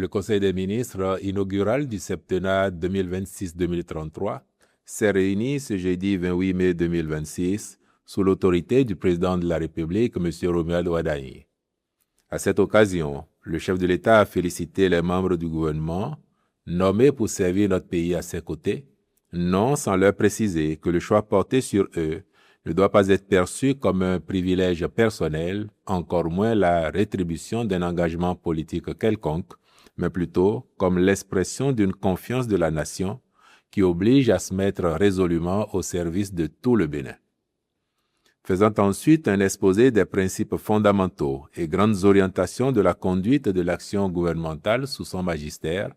Le Conseil des ministres inaugural du septennat 2026-2033 s'est réuni ce jeudi 28 mai 2026 sous l'autorité du président de la République, M. Romuald Wadani. À cette occasion, le chef de l'État a félicité les membres du gouvernement nommés pour servir notre pays à ses côtés, non sans leur préciser que le choix porté sur eux ne doit pas être perçu comme un privilège personnel, encore moins la rétribution d'un engagement politique quelconque, mais plutôt comme l'expression d'une confiance de la nation qui oblige à se mettre résolument au service de tout le Bénin. Faisant ensuite un exposé des principes fondamentaux et grandes orientations de la conduite de l'action gouvernementale sous son magistère,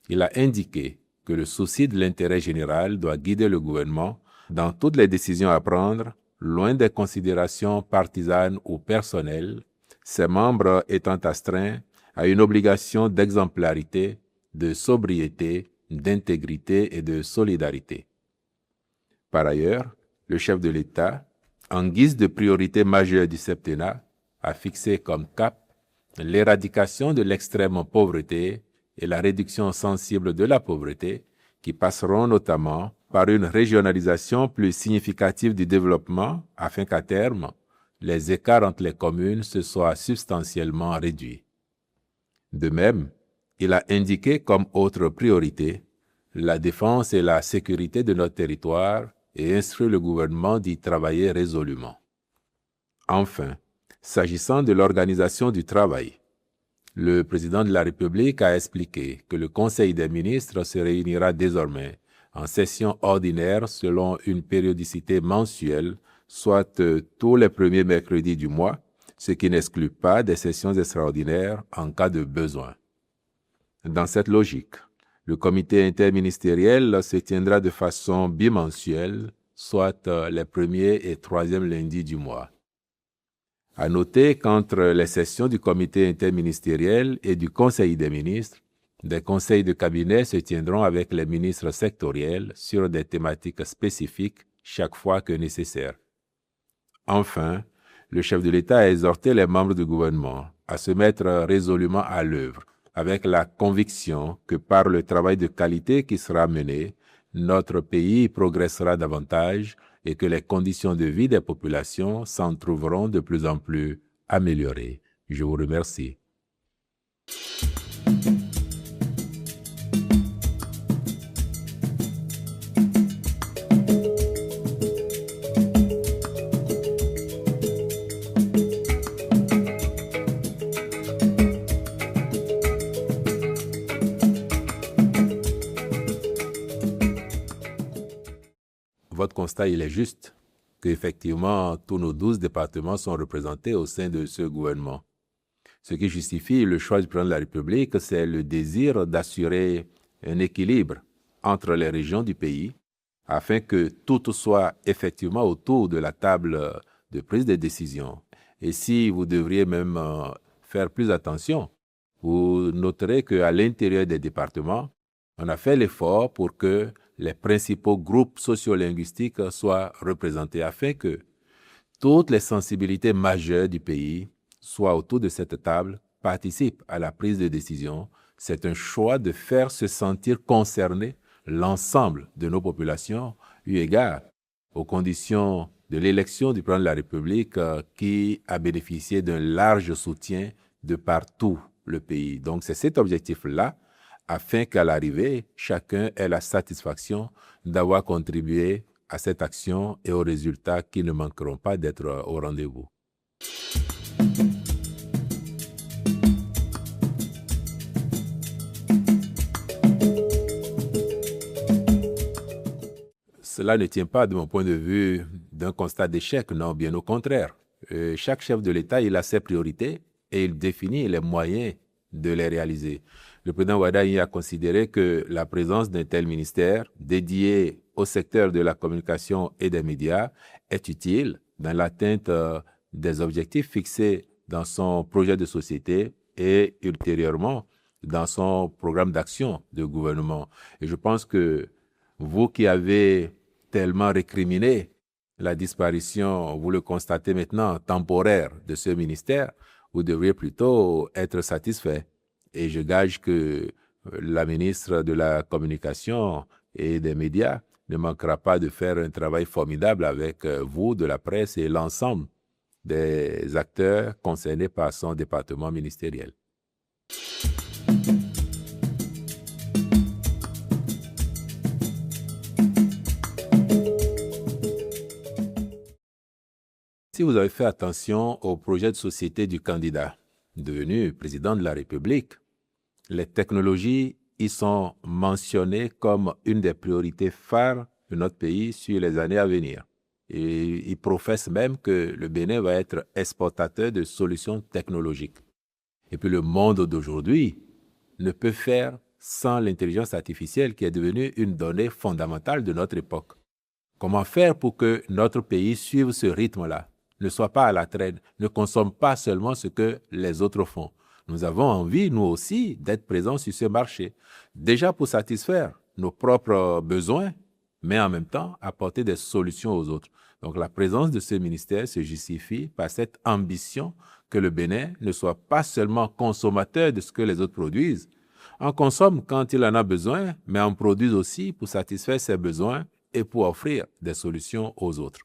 il a indiqué que le souci de l'intérêt général doit guider le gouvernement dans toutes les décisions à prendre, loin des considérations partisanes ou personnelles, ses membres étant astreints à une obligation d'exemplarité, de sobriété, d'intégrité et de solidarité. Par ailleurs, le chef de l'État, en guise de priorité majeure du septennat, a fixé comme cap l'éradication de l'extrême pauvreté et la réduction sensible de la pauvreté, qui passeront notamment par une régionalisation plus significative du développement afin qu'à terme, les écarts entre les communes se soient substantiellement réduits. De même, il a indiqué comme autre priorité la défense et la sécurité de notre territoire et instruit le gouvernement d'y travailler résolument. Enfin, s'agissant de l'organisation du travail, le président de la République a expliqué que le Conseil des ministres se réunira désormais en session ordinaire selon une périodicité mensuelle, soit tous les premiers mercredis du mois, ce qui n'exclut pas des sessions extraordinaires en cas de besoin. Dans cette logique, le comité interministériel se tiendra de façon bimensuelle, soit les premiers et troisièmes lundis du mois. À noter qu'entre les sessions du comité interministériel et du Conseil des ministres, des conseils de cabinet se tiendront avec les ministres sectoriels sur des thématiques spécifiques chaque fois que nécessaire. Enfin, le chef de l'État a exhorté les membres du gouvernement à se mettre résolument à l'œuvre, avec la conviction que par le travail de qualité qui sera mené, notre pays progressera davantage et que les conditions de vie des populations s'en trouveront de plus en plus améliorées. Je vous remercie. Votre constat, il est juste, qu'effectivement, tous nos 12 départements sont représentés au sein de ce gouvernement. Ce qui justifie le choix du président de la République, c'est le désir d'assurer un équilibre entre les régions du pays, afin que tout soit effectivement autour de la table de prise de décision. Et si vous devriez même faire plus attention, vous noterez qu'à l'intérieur des départements, on a fait l'effort pour que les principaux groupes sociolinguistiques soient représentés afin que toutes les sensibilités majeures du pays soient autour de cette table, participent à la prise de décision. C'est un choix de faire se sentir concerné l'ensemble de nos populations, eu égard aux conditions de l'élection du président de la République qui a bénéficié d'un large soutien de partout le pays. Donc c'est cet objectif-là, afin qu'à l'arrivée, chacun ait la satisfaction d'avoir contribué à cette action et aux résultats qui ne manqueront pas d'être au rendez-vous. Cela ne tient pas, de mon point de vue, d'un constat d'échec, non, bien au contraire. Chaque chef de l'État, il a ses priorités et il définit les moyens de les réaliser. Le président Wadani a considéré que la présence d'un tel ministère dédié au secteur de la communication et des médias est utile dans l'atteinte des objectifs fixés dans son projet de société et ultérieurement dans son programme d'action de gouvernement. Et je pense que vous qui avez tellement récriminé la disparition, vous le constatez maintenant, temporaire de ce ministère, vous devriez plutôt être satisfait Et je gage que la ministre de la Communication et des Médias ne manquera pas de faire un travail formidable avec vous, de la presse et l'ensemble des acteurs concernés par son département ministériel. Si vous avez fait attention au projet de société du candidat devenu président de la République, les technologies y sont mentionnées comme une des priorités phares de notre pays sur les années à venir. Et il professe même que le Bénin va être exportateur de solutions technologiques. Et puis le monde d'aujourd'hui ne peut faire sans l'intelligence artificielle qui est devenue une donnée fondamentale de notre époque. Comment faire pour que notre pays suive ce rythme-là, ne soit pas à la traîne, ne consomme pas seulement ce que les autres font? Nous avons envie, nous aussi, d'être présents sur ce marché, déjà pour satisfaire nos propres besoins, mais en même temps apporter des solutions aux autres. Donc la présence de ce ministère se justifie par cette ambition que le Bénin ne soit pas seulement consommateur de ce que les autres produisent, en consomme quand il en a besoin, mais en produise aussi pour satisfaire ses besoins et pour offrir des solutions aux autres.